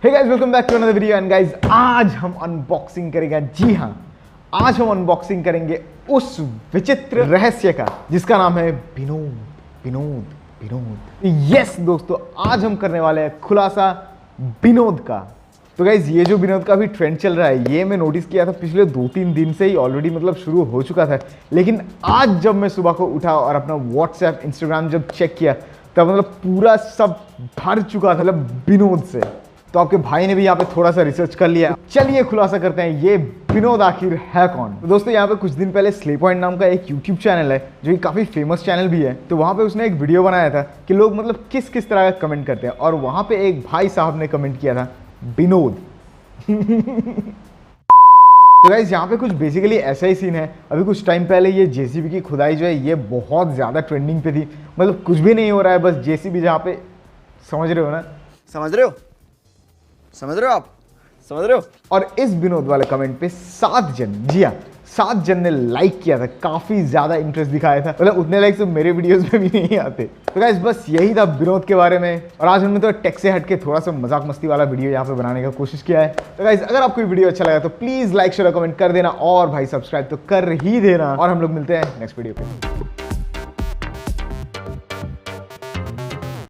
Hey guys, welcome back to another video. And guys, आज हम unboxing करेंगे, जी हाँ, आज हम अनबॉक्सिंग करेंगे उस विचित्र रहस्य का जिसका नाम है बिनोद बिनोद बिनोद। यस दोस्तों, आज हम करने वाले हैं खुलासा बिनोद का। तो गाइज, ये जो बिनोद का भी ट्रेंड चल रहा है, ये मैं नोटिस किया था पिछले 2-3 दिन से ही ऑलरेडी मतलब शुरू हो चुका था। लेकिन आज जब मैं सुबह को उठा और अपना व्हाट्सएप इंस्टाग्राम जब चेक किया तब मतलब पूरा सब भर चुका था मतलब बिनोद से। तो आपके भाई ने भी यहाँ पे थोड़ा सा रिसर्च कर लिया। चलिए खुलासा करते हैं, ये बिनोद आखिर है कौन। तो दोस्तों, यहाँ पे कुछ दिन पहले स्ले पॉइंट नाम का एक यूट्यूब चैनल है जो कि काफ़ी फेमस चैनल भी है। तो वहाँ पे उसने एक वीडियो बनाया था कि लोग मतलब किस किस तरह का कमेंट करते हैं, और वहाँ पे एक भाई साहब ने कमेंट किया था बिनोद। तो गाइस, यहाँ पे कुछ बेसिकली ऐसा ही सीन है। अभी कुछ टाइम पहले ये जेसीबी की खुदाई जो है ये बहुत ज़्यादा ट्रेंडिंग पे थी। मतलब कुछ भी नहीं हो रहा है, बस जेसीबी जहाँ पे, समझ रहे हो ना, समझ रहे हो आप, समझ रहे हो। और इस बिनोद वाले कमेंट पे 7 जन, जी हाँ 7 जन ने लाइक किया था, काफी ज्यादा इंटरेस्ट दिखाया था। मतलब उतने लाइक तो मेरे वीडियोस में भी नहीं आते। तो गाइस, बस यही था बिनोद के बारे में। और आज हमने तो टेक से हट के थोड़ा सा मजाक मस्ती वाला वीडियो यहाँ पे बनाने का कोशिश किया है। तो गाइस, अगर आपको वीडियो अच्छा लगा तो प्लीज लाइक शेयर कमेंट कर देना, और भाई सब्सक्राइब तो कर ही देना। और हम लोग मिलते हैं नेक्स्ट वीडियो पे।